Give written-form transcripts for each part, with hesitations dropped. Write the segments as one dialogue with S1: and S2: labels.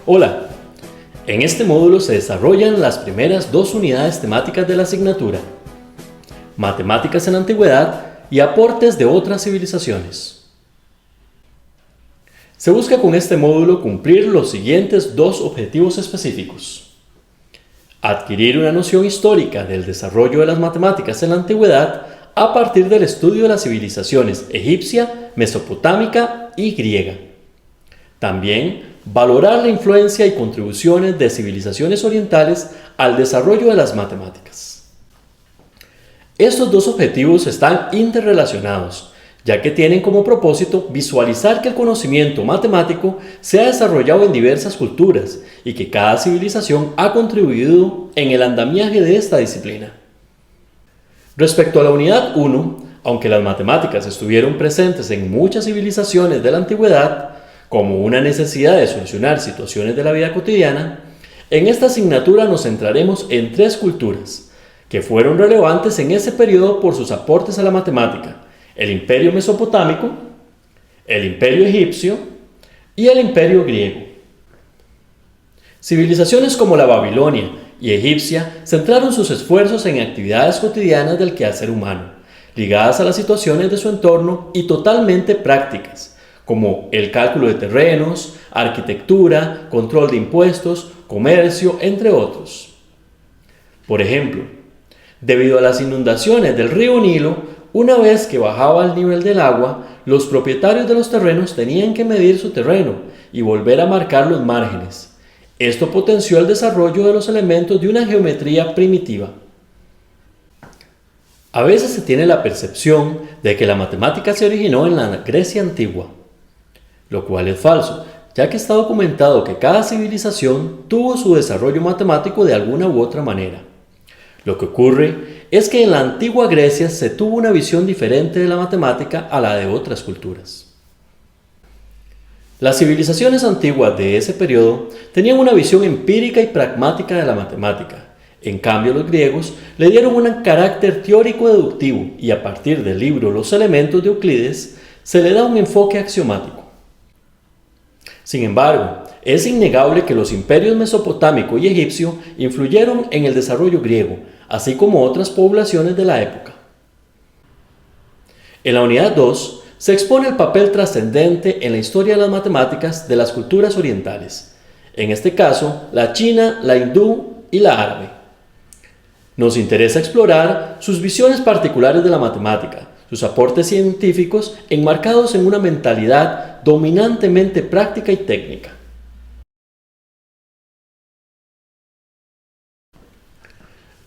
S1: Hola, en este módulo se desarrollan las primeras dos unidades temáticas de la asignatura: Matemáticas en la Antigüedad y aportes de otras civilizaciones. Se busca con este módulo cumplir los siguientes dos objetivos específicos: adquirir una noción histórica del desarrollo de las matemáticas en la antigüedad a partir del estudio de las civilizaciones egipcia, mesopotámica y griega. También valorar la influencia y contribuciones de civilizaciones orientales al desarrollo de las matemáticas. Estos dos objetivos están interrelacionados, ya que tienen como propósito visualizar que el conocimiento matemático se ha desarrollado en diversas culturas y que cada civilización ha contribuido en el andamiaje de esta disciplina. Respecto a la unidad 1, aunque las matemáticas estuvieron presentes en muchas civilizaciones de la antigüedad, como una necesidad de solucionar situaciones de la vida cotidiana, en esta asignatura nos centraremos en tres culturas que fueron relevantes en ese periodo por sus aportes a la matemática: el Imperio Mesopotámico, el Imperio Egipcio y el Imperio Griego. Civilizaciones como la Babilonia y egipcia centraron sus esfuerzos en actividades cotidianas del quehacer humano, ligadas a las situaciones de su entorno y totalmente prácticas, como el cálculo de terrenos, arquitectura, control de impuestos, comercio, entre otros. Por ejemplo, debido a las inundaciones del río Nilo, una vez que bajaba el nivel del agua, los propietarios de los terrenos tenían que medir su terreno y volver a marcar los márgenes. Esto potenció el desarrollo de los elementos de una geometría primitiva. A veces se tiene la percepción de que la matemática se originó en la Grecia antigua, lo cual es falso, ya que está documentado que cada civilización tuvo su desarrollo matemático de alguna u otra manera. Lo que ocurre es que en la antigua Grecia se tuvo una visión diferente de la matemática a la de otras culturas. Las civilizaciones antiguas de ese periodo tenían una visión empírica y pragmática de la matemática. En cambio, los griegos le dieron un carácter teórico-deductivo y a partir del libro Los Elementos de Euclides se le da un enfoque axiomático. Sin embargo, es innegable que los imperios mesopotámico y egipcio influyeron en el desarrollo griego, así como otras poblaciones de la época. En la unidad 2 se expone el papel trascendente en la historia de las matemáticas de las culturas orientales, en este caso la china, la hindú y la árabe. Nos interesa explorar sus visiones particulares de la matemática, sus aportes científicos enmarcados en una mentalidad dominantemente práctica y técnica.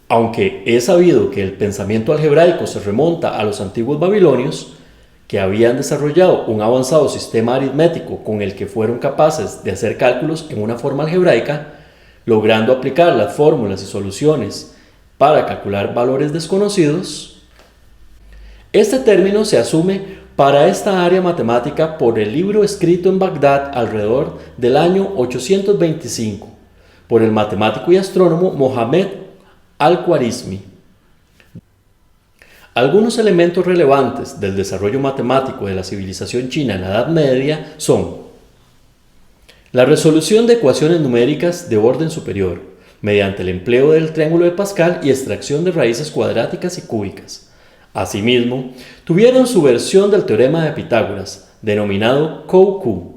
S1: Aunque es sabido que el pensamiento algebraico se remonta a los antiguos babilonios, que habían desarrollado un avanzado sistema aritmético con el que fueron capaces de hacer cálculos en una forma algebraica, logrando aplicar las fórmulas y soluciones para calcular valores desconocidos, este término se asume para esta área matemática por el libro escrito en Bagdad alrededor del año 825 por el matemático y astrónomo Mohammed al-Khwarizmi. Algunos elementos relevantes del desarrollo matemático de la civilización china en la Edad Media son la resolución de ecuaciones numéricas de orden superior mediante el empleo del triángulo de Pascal y extracción de raíces cuadráticas y cúbicas. Asimismo, tuvieron su versión del teorema de Pitágoras, denominado Kou-Ku,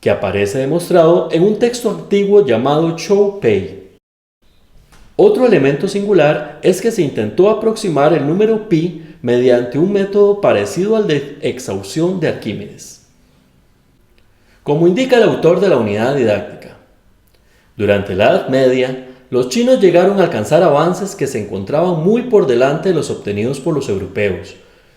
S1: que aparece demostrado en un texto antiguo llamado Chou Pei. Otro elemento singular es que se intentó aproximar el número pi mediante un método parecido al de exhaustión de Arquímedes. Como indica el autor de la unidad didáctica, durante la Edad Media, los chinos llegaron a alcanzar avances que se encontraban muy por delante de los obtenidos por los europeos.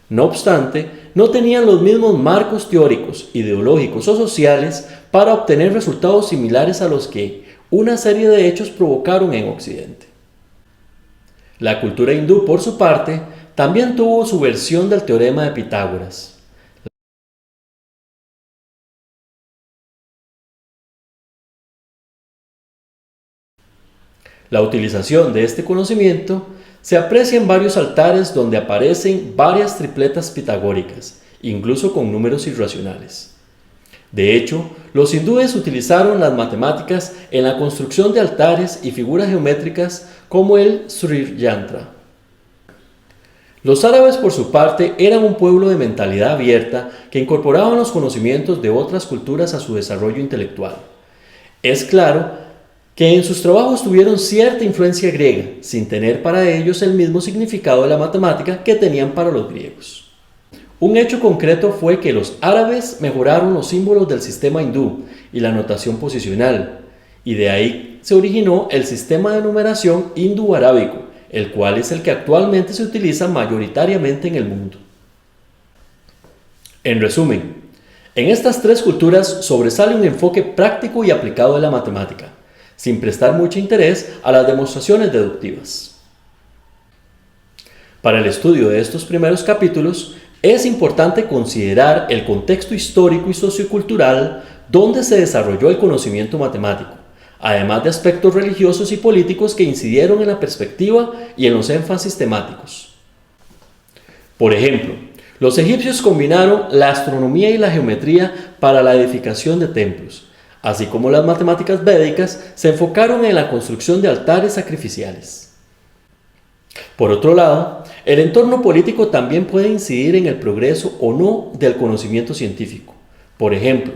S1: No obstante, no tenían los mismos marcos teóricos, ideológicos o sociales para obtener resultados similares a los que una serie de hechos provocaron en Occidente. La cultura hindú, por su parte, también tuvo su versión del teorema de Pitágoras. La utilización de este conocimiento se aprecia en varios altares donde aparecen varias tripletas pitagóricas, incluso con números irracionales. De hecho, los hindúes utilizaron las matemáticas en la construcción de altares y figuras geométricas como el Sri Yantra. Los árabes, por su parte, eran un pueblo de mentalidad abierta que incorporaban los conocimientos de otras culturas a su desarrollo intelectual. Es claro que en sus trabajos tuvieron cierta influencia griega, sin tener para ellos el mismo significado de la matemática que tenían para los griegos. Un hecho concreto fue que los árabes mejoraron los símbolos del sistema hindú y la notación posicional, y de ahí se originó el sistema de numeración hindú-arábico, el cual es el que actualmente se utiliza mayoritariamente en el mundo. En resumen, en estas tres culturas sobresale un enfoque práctico y aplicado de la matemática, sin prestar mucho interés a las demostraciones deductivas. Para el estudio de estos primeros capítulos, es importante considerar el contexto histórico y sociocultural donde se desarrolló el conocimiento matemático, además de aspectos religiosos y políticos que incidieron en la perspectiva y en los énfasis temáticos. Por ejemplo, los egipcios combinaron la astronomía y la geometría para la edificación de templos, así como las matemáticas védicas se enfocaron en la construcción de altares sacrificiales. Por otro lado, el entorno político también puede incidir en el progreso o no del conocimiento científico. Por ejemplo,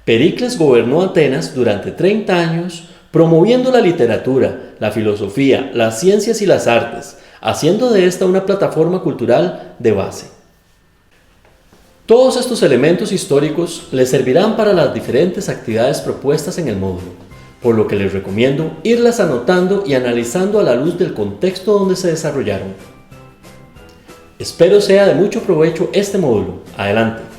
S1: Pericles gobernó Atenas durante 30 años promoviendo la literatura, la filosofía, las ciencias y las artes, haciendo de esta una plataforma cultural de base. Todos estos elementos históricos les servirán para las diferentes actividades propuestas en el módulo, por lo que les recomiendo irlas anotando y analizando a la luz del contexto donde se desarrollaron. Espero sea de mucho provecho este módulo. Adelante.